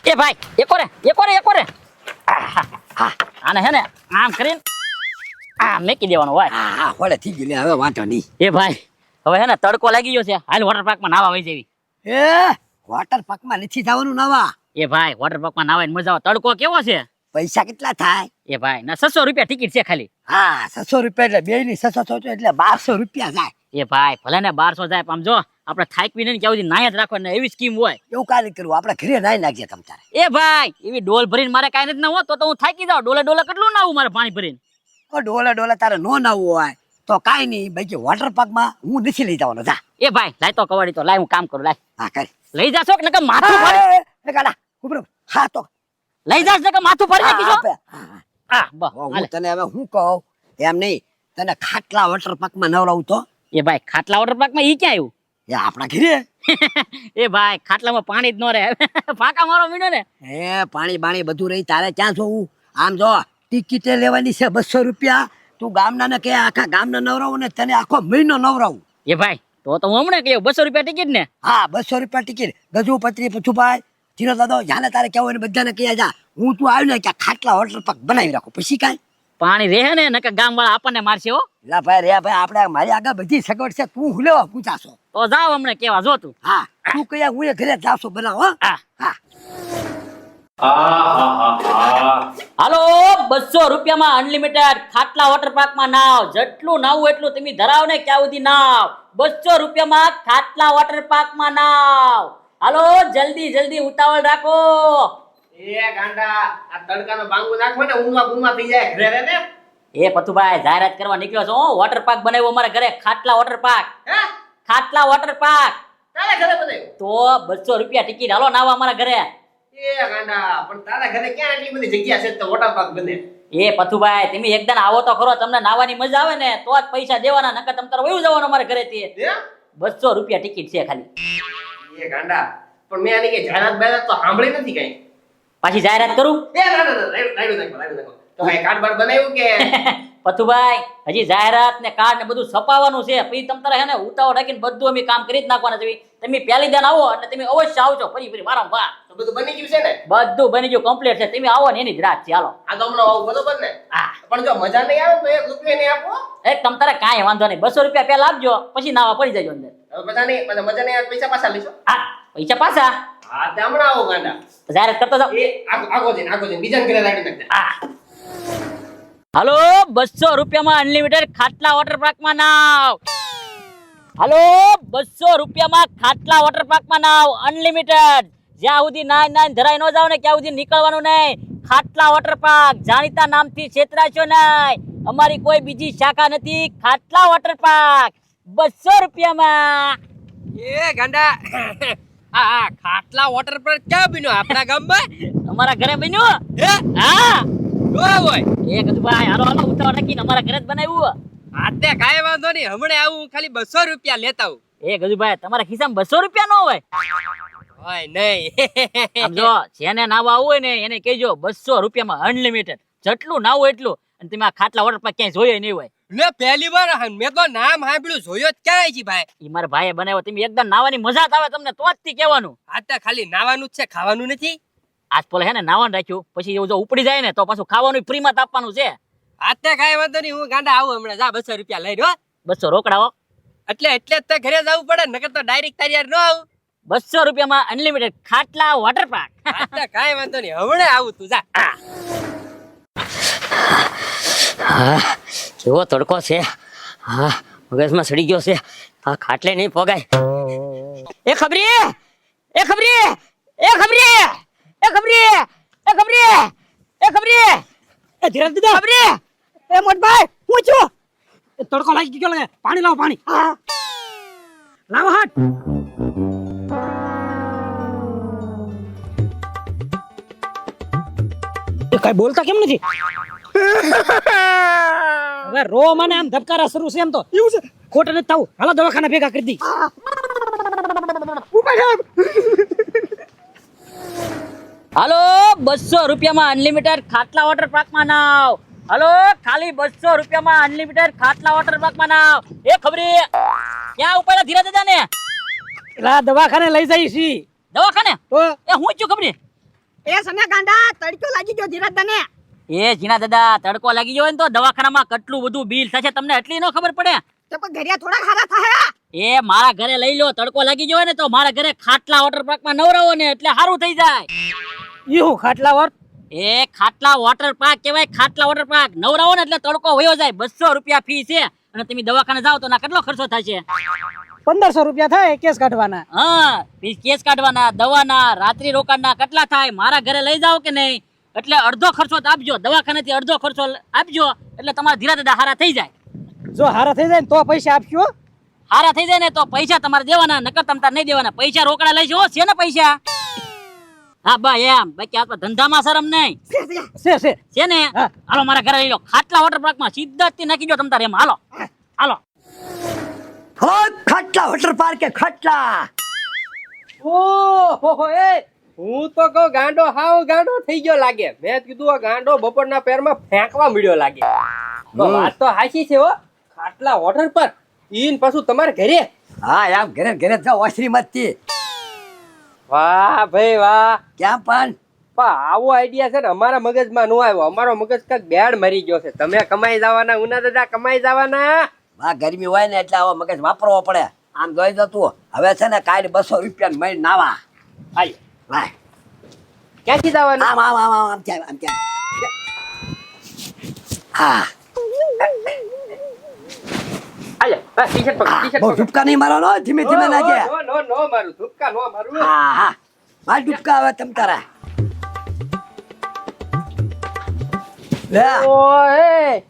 એ ભાઈ એકો રે આને હે ને આમ કરીને આ મેકી દેવાનો હોય. હા હોળે થઈ ગયું લે, હવે વાંધો નહીં. એ ભાઈ હવે હે ને તડકો લાગી ગયો છે, હાલ વોટર પાર્કમાં નાવા વઈ જવી. એ વોટર પાર્કમાં નથી જવાનું નવા. એ ભાઈ વોટર પાર્કમાં નાવાની મજા આવે. તડકો કેવો છે? પૈસા કેટલા થાય? એ ભાઈ ના 600 રૂપિયા ટિકિટ છે ખાલી. હા 600 રૂપિયા એટલે બે ની 600 એટલે 1200 રૂપિયા જાય. એ ભાઈ ભલે ને 1200 જાય, પણ આમ જો આપણે થાકવી નહીં ક્યાં સુધી નાય જ રાખો ને, એવી સ્કીમ હોય. એવું કાલે કરવું, આપણે ઘરે નાઈ નાખીએ તમ તારે. એ ભાઈ એવી ડોલ ભરીને મારે કાંઈ નથી ના હોય તો હું થાકી જાઉં. ડોલે કેટલું નાવું મારે પાણી ભરીને. ડોલે તારે નો નાવું હોય તો કાઈ નહીં, બાકી વોટર પાર્કમાં હું નથી લઈ જવાનો. જા એ ભાઈ લાય તો કવાડી તો લાય, હું કામ કરું. લાય હા કરી લઈ જાશો કે નકર માથું ફાડી? એ ગાડા ઉભરો. હા તો લઈ જાશ નકર માથું ફાડી નાખીશો. હા બસ હું તને હવે હું કહું એમ નહીં, તને ખાટલા વોટર પાર્કમાં નવરાવું તો. એ ભાઈ ખાટલા વોટર પાર્કમાં ઈ ક્યાં આવ્યું? એ આપણા ઘરે. એ ભાઈ ખાટલામાં પાણી જ ન રહે, ફાકા મારો મીનો ને. એ પાણી બાણી બધું રહી, તારે ક્યાં જોવું? આમ જો ટિકિટે લેવાની છે 200 રૂપિયા. તું ગામના ને કે આખા ગામના નવરાવું ને તને આખો મહિનો નવરાવું. એ ભાઈ તો હું હમણાં કહ્યું 200 રૂપિયા ટિકિટ ને. હા 200 રૂપિયા ટિકિટ. ગજુ પત્રી પછુભાઈ ધીરો દાદો જાને તારે કેવું એને બધાને કહી જા, હું તું આવ્યું ને કે ખાટલા વોટર પાર્ક બનાવી રાખો. પછી કાંઈ પાણી રહે ને નકર ગામ વાળા આપણને મારશે હો. લા ભાઈ રે ભાઈ, આપણે મારી આગળ બધી સગવડ છે, તું હું લેવા પૂછાશો? તો જાવ હમણાં કેવા જો તું. હા તું કયા હું ઘરે જાશો બનાવો. હા હા હાલો 200 રૂપિયામાં અનલિમિટેડ ખાટલા વોટર પાર્કમાં નાવ. જેટલું નાવું એટલું તમે ધરાવ ને ક્યાં સુધી નાવ. 200 રૂપિયામાં ખાટલા વોટર પાર્કમાં નાવ. હાલો જલ્દી ઉતાવળ રાખો. એ ગાંડા આ તડકાનો બાંગુ નાખો ને ઊંઘમાં થઈ જાય ઘરે રે ને. એ પથુભાઈ જાહેરાત કરવા નીકળ્યો છો. વોટર પાર્ક બનાવ્યો અમારા ઘરે, ખાટલા વોટર પાર્ક. હે ખાટલા વોટર પાર્ક તારા ઘરે બનાવ્યું? તો 200 રૂપિયા ટિકિટ. હાલો નાવા અમારા ઘરે. એ ગાંડા પણ તારા ઘરે ક્યાં એટલી બધી જગ્યા છે તો વોટર પાર્ક બને? એ પથુભાઈ તમે એકદમ આવો તો ખરો, તમને નાવાની મજા આવે ને તો જ પૈસા દેવાના, નકર તમ તારે વયું જવાનું અમારા ઘરેથી. હે 200 રૂપિયા ટિકિટ છે ખાલી. એ ગાંડા પણ મેં આની કે જાહેરાત બાયરાત તો સાંભળી નથી કઈ. પાછી જાહેરાત કરું? એ ના રાઈડ નાખો તો કઈ કાર્ડ બાર્ડ બનાવ્યું કે? પથુભાઈ હજી જાહેરાત ને કાર્ડ ને બધું છપાવવાનું છે. પછી તમ તારે હે ને ઉતાવળ રાખીને બધું અમે કામ કરી જ નાખવાના છે. તમે પહેલી દાન આવો એટલે તમે અવશ્ય આવજો ફરી વારંવાર. તો બધું બની ગયું છે ને? બધું બની ગયું કમ્પ્લીટ છે. તમે આવો ને એની જ રાત છે. હાલો આ તો હમણાં આવું બરોબર ને? હા પણ જો મજા નહીં આવે તો 1 રૂપિયા નહીં આપો. તમ તારે કાંઈ વાંધો નહીં. 200 રૂપિયા પહેલા આપજો, પછી નાવા પડી જજો અંદર. હવે મજા નહીં આવે પૈસા પાછા લઈશું. હા પૈસા પાછા હા તે હમણાં આવો ગાંડા. જાહેરાત કરતો જાઓ. એ આગો જઈને બીજાને ઘરે રાઈડ નાખતા. હા હાલો 200 રૂપિયામાં અનલિમિટેડ ખાટલા વોટર પાર્કમાં નાવ. હાલો 200 રૂપિયામાં ખાટલા વોટર પાર્કમાં નાવ અનલિમિટેડ. જ્યાં સુધી નાય ધરાઈ ન જાવ ને ત્યાં સુધી નીકળવાનું નહીં. ખાટલા વોટર પાર્ક જાણીતા નામથી છેતરાશો નહીં. અમારી કોઈ બીજી શાખા નથી. ખાટલા વોટર પાર્ક 200 રૂપિયામાં. એ ગાંડા આ ખાટલા વોટર પાર્ક ક્યાં બન્યો આપણા ગામમાં? અમારા ઘરે બન્યું. હે હા નો હોય એ કીધું ભાઈ હાલો ઉતાવળ રાખીને અમારા ઘરે જ બનાવ્યું. આતે કાંઈ વાંધો નહીં, હમણાં આવું ખાલી 200 રૂપિયા લેતા આવું. એ ગજુભાઈ તમારા ખિસ્સામાં 200 રૂપિયા નો હોય? હોય નહીં. આમ જો જેને નાવા આવું હોય ને એને કહેજો 200 રૂપિયામાં અનલિમિટેડ. જેટલું નાવું એટલું. અને તમે આ ખાટલા વોટર પાર્ક ક્યાંય જોયો નહીં હોય. લે પહેલી વાર મેં તો નામ સાંભળ્યું, જોયો જ ક્યાં છે ભાઈ? એ મારા ભાઈએ બનાવ્યો. તમે એકદમ નાવાની મજા જ આવે તમને, તો જ થી કહેવાનું. આતે ખાલી નાવાનું જ છે, ખાવાનું નથી. આજ પોલે હે ને નાવાનું રાખ્યું, પછી એવું જો ઉપડી જાય ને તો પાછું ખાવાનું ફ્રી માં આપવાનું છે. આતે કાંઈ વાંધો નહીં, હું ગાંડા આવું હમણાં. જા 200 રૂપિયા લઈ રહ્યો. 200 રોકડાઓ. એટલે જ તે ઘરે જવું પડે, નકર તો ડાયરેક્ટ તારી યાર ન આવું. 200 રૂપિયામાં અનલિમિટેડ ખાટલા વોટર પાર્ક. આતે કાંઈ વાંધો નહીં, હમણાં આવું તું જા. કેવો તડકો છે. હા મગજમાં સડી ગયો છે. આ ખાટલે નહીં પોગાય. એ ખબરી એ ખબરી એ ખબરી એ ખબરી એ ખબરી એ ખબરી એ ધીરજ દીદા ખબરી એ મોટભાઈ હું છું. એ તડકો લાગી ગયો, લાગે પાણી લાવો પાણી. લાવો હાટ. એ કઈ બોલતા કેમ નથી? હવે રો મને આમ ધબકારા શરૂ છે એમ તો એવું છે. ખોટ નથી થવું, હાલો દવાખાના ભેગા કરી દી. હાલો 200 રૂપિયામાં અનલિમિટેડ ખાટલા વોટર પાર્કમાં નાવ. હાલો ખાલી 200 રૂપિયામાં અનલિમિટેડ ખાટલા વોટર પાર્કમાં નાવ. એ ખબરી ક્યાં ઉપાડ્યા ધીરા દાદા ને? દવાખાને લઈ જઈ છી. દવાખાને? તો એ હું છું ખબરી? એ સને ગાંડા તડકો લાગી ગયો ધીરજ તને. એ જીના દાદા તડકો લાગી ગયો હોય ને તો દવાખાનામાં કેટલું બધું બિલ થશે તમને એટલી ન ખબર પડે. તો પણ ઘરિયા થોડા ખારા થાય. એ મારા ઘરે લઈ લો તડકો લાગી ગયો હોય ને તો મારા ઘરે ખાટલા વોટર પાર્કમાં નવરાવો ને એટલે સારું થઈ જાય. ઈહું ખાટલા વર એ ખાટલા વોટર પાર્ક કહેવાય. ખાટલા વોટર પાર્ક નવરાવો ને એટલે તડકો વયો જાય. 200 રૂપિયા ફી છે અને તમે દવાખાને જાઓ તો ના કેટલો ખર્ચો થશે? 1500 રૂપિયા થાય કેસ કાઢવાના. હા કેસ કાઢવાના, દવાના, રાત્રિ રોકાણના કેટલા થાય. મારા ઘરે લઈ જાઓ કે નહીં એટલે અડધો ખર્ચો તો આપજો. દવાખાનેથી અડધો ખર્ચો આપજો એટલે તમારા ધીરા દાદા હારા થઈ જાય. જો હારા થઈ જાય ને તો પૈસા આપજો. હારા થઈ જાય ને તો પૈસા તમારે દેવાના, નકર તમતાર નહીં દેવાના. પૈસા રોકડા લઈશો છે ને પૈસા? હા બા એમ બાકી આ ધંધામાં શરમ નહીં છે ને. હા. હાલો મારા ઘરે લઈ લો. ખાટલા વોટર પાર્કમાં સીધા જ નાખી દો તમતાર એમ. હાલો હાલો. હો ખાટલા વોટર પાર્ક કે ખાટલા. ઓહો એ હું તો કહું ગાંડો હાવ ગાંડો થઈ ગયો લાગે. મેં કીધું આ ગાંડો બપોરના પેરમાં ફેંકવા મળ્યો લાગે. તો વાત તો હાચી છે હો. ખાટલા વોટર પર ઈન પાછું તમારે ઘરે. હા આમ ઘરે ઘરે જાઓ ઓસરી મતથી. વાહ ભાઈ વાહ. ક્યાં પણ આવો આઈડિયા છે ને અમારા મગજમાં નો આવ્યો. અમારો મગજ કાંઈક બેડ મરી ગયો છે. તમે કમાઈ જવાના ઉના દાદા કમાઈ જવાના. આ ગરમી હોય ને એટલે આવો મગજ વાપરવો પડે. આમ જોઈ જતું હવે છે ને કાલે 200 રૂપિયા મહિને નાવા. આય ભાઈ ક્યાંથી જવાનું? આમ આમ આમ આમ ત્યાં આમ ત્યાં. હા આલે બસ ટી-શર્ટ પકડ ટી-શર્ટ બહુ ધુપકા નહીં મારો નો ધીમે ધીમે નાખે. નો મારું ધુપકા નો મારું. હા હા માર ધુપકા આવે તમ તારા. લે ઓય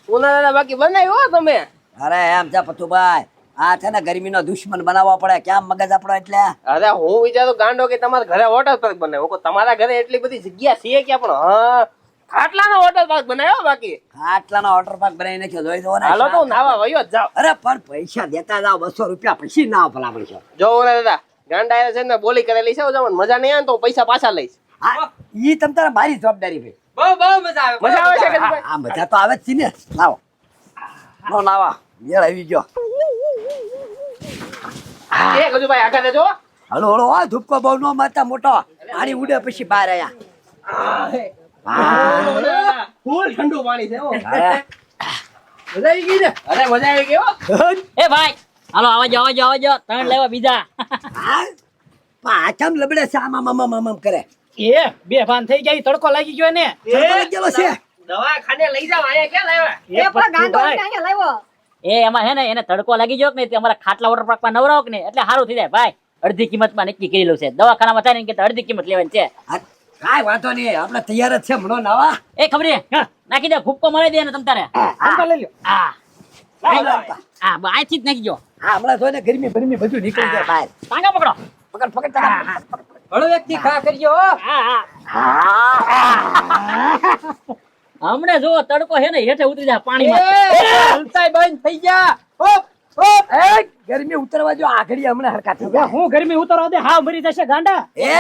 ઉના દાદા બાકી બનાવ્યો હો તમે. અરે એમ છે પતુભાઈ આ છે ને ગરમીનો દુશ્મન બનાવવો પડે. કેમ મગજ આપણો એટલે અરે હું વિચારો ગાંડો કે તમારા ઘરે વોટર પાર્ક બનાવ્યો. તમારા ઘરે એટલી બધી જગ્યા છે કે પણ હા ખાટલાનો વોટર પાર્ક બનાવ્યો બાકી. આટલાનો વોટર પાર્ક બનાવી નાખ્યો જોઈ દો ને. હાલો તો નાવા વયો જ જાવ. અરે પણ પૈસા દેતા જાવ 200 રૂપિયા પછી ના ભલા પડશે. જો ઉના દાદા ગાંડા છે ને બોલી કરેલી છે જવાનું મજા નહીં આવે ને તો પૈસા પાછા લઈશ. હા ઈ તમ તારા મારી જવાબદારી ભાઈ. બહુ મજા આવે. મજા આવે છે કે ભાઈ? આ મજા તો આવે જ છે ને. લાવો નો નાવા મેળ આવી ગયો. એ ગજુભાઈ આગળ દેજો. હલો હલો આ ધૂપકો બહુ નો મારતા મોટો પાણી ઉડે પછી બહાર આયા. ફૂલ ઠંડુ પાણી છે હો. અરે મજા આવી ગઈ ને? અરે મજા આવી ગઈ હો. એ ભાઈ હાલો આવા જાઓ ત્રણ લેવા બીજા. હા પાછમ લબડે છે આમ આમ આમ આમ કરે. એ બે ભાન થઈ ગયા. ઈ તડકો લાગી ગયો ને. ચડકો ગયેલો છે. દવાખાને લઈ જાવ. અહીંયા ક્યાં લાવ્યા? એ પણ ગાંડો ભાઈ. અહીંયા લાવ્યો. એ એમાં હે ને એને તડકો લાગી ગયો કે નહીં તે અમારા ખાટલા વોટર પાર્કમાં નવરાવો કે નહીં એટલે સારું થઈ જાય. ભાઈ અડધી કિંમતમાં નક્કી કરેલું છે. દવાખાનામાં થાય ને કે અડધી કિંમત લેવાની છે. હા, કાંઈ વાંધો નહીં આપણે તૈયાર જ છે મણો નાવા. એ ખબરી નાખી દે ભૂક્કો મળી દે ને તમ તારે. આંબા લઈ લ્યો. હા હા અહીંથી જ નાખી દો. હા હમણાં જોઈને ગરમી ગરમી બધું નીકળી જાય બહાર. ટાંગા પકડો. પકડ પકડ પકડ. હળો વ્યક્તિ ખા કરજો હો. હમણે જો તડકો હે ને હેઠે ઉતરી જાય પાણીમાં. હલતાય બંધ થઈ ગયા. Hope hope. એ ગરમી ઉતરવા જો આગળી હમણાં હરકા થઈ હવે ગયા. હું ગરમી ઉતરવા દે હાવ મરી જશે ગાંડા. એ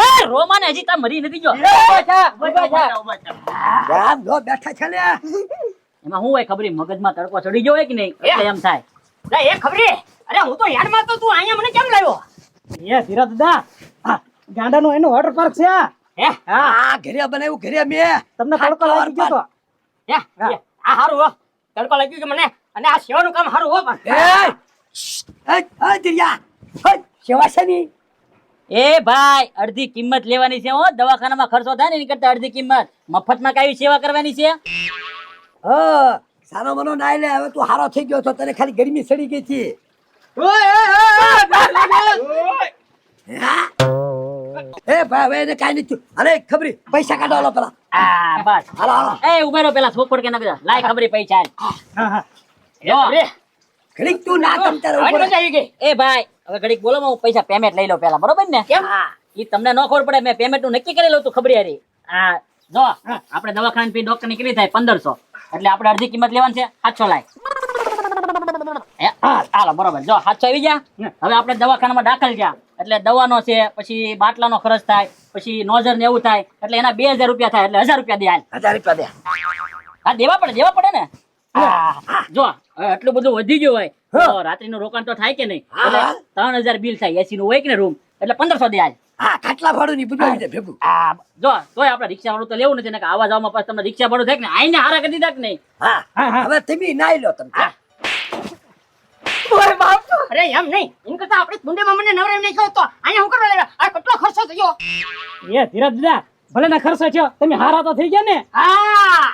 એ રોમાને હજી તા મરી નથી ગયો. ઉભા થા. આમ જો બેઠા છે ને. એમાં હું હોય ખબરી મગજમાં તડકો ચડી ગયો હોય કે નહીં એટલે એમ થાય. એ ખબરી. અરે હું તો યાદમાં તો તું અહીંયા મને કેમ લાવ્યો? એ ધીરા દાદા હા, ગાંડાનો એનો વોટર પાર્ક છે આ. હે હા ઘરે બનાવ્યું ઘરે મેં. તમને તડકો લાગી ગયો તો. હે આ હારું હો. તડકો લાગ્યો કે મને અને આ સેવાનું કામ હારું હો પણ. એ દિયા હે સેવા છે ની. એ ભાઈ અડધી કિંમત લેવાની છે હો. દવાખાનામાં ખર્ચો થાય ને એની કરતા અડધી કિંમત. મફતમાં કઈ સેવા કરવાની છે? હા સારો મનો નાઈ લે હવે તું હારો થઈ ગયો છો તને ખાલી ગરમી સડી ગઈ હતી. એ ભાઈ હવે એને કાઈ નથી. અરે ખબરી પૈસા કાઢો લો પેલા. આ બસ હાલો હાલો એ ઉભા રહો પેલા થોપડ કે ના લાય ખબરી પૈસા આલ. હા હા જો ઘડીક તું ના તમ તારે હવે ઉપર. મજા આવી ગઈ. એ ભાઈ હવે ઘડીક બોલો હું પૈસા પેમેન્ટ લઈ લો પેલા બરોબર ને? હા ઈ તમને ન ખબર પડે મેં પેમેન્ટ નું નક્કી કરેલું હતું ખબરી હારી. હા જો આપણે દવાખાના ફી ડોક્ટર ની કેટલી થાય 1500 એટલે આપણે અડધી કિંમત લેવાની છે 700 લાય. હાલો બરોબર જો 700 આવી ગયા. હવે આપણે દવાખાનામાં દાખલ ગયા એટલે દવાનો છે પછી બાટલાનો ખર્ચ થાય પછી નોઝર ને એવું થાય એટલે એના 2000 રૂપિયા થાય એટલે 1000 રૂપિયા દે હાલ. 1000 રૂપિયા દે. હા દેવા પડે ને. જો હવે આટલું બધું વધી ગયું હોય તો રાત્રિનું રોકાણ તો થાય કે નહીં એટલે 3000 બિલ થાય AC નું હોય કે ને રૂમ એટલે 1500 દે હાલ. હા ખાટલા ભાડું ની બધું આવી જાય ભેગું. આ જો તોય આપણે રિક્ષા વાળું તો લેવું નથી ને કે આવા જવામાં પાછું તમને રિક્ષા ભાડું થાય કે ને આઈને હારા કરી દીધા કે નહીં. હા હા, હા. હવે તમે નાઈ લો તમે. ઓય બાપ અરે એમ નહીં એમ કરતા આપણે કુંડેમાં મને નવરાઈ નહીં કહો તો અહીંયા હું કરવા લાવ્યા આ કેટલો ખર્ચો થયો એ ધીરજ દાદા ભલે ના ખર્ચો થયો તમે હારા તો થઈ ગયા ને. હા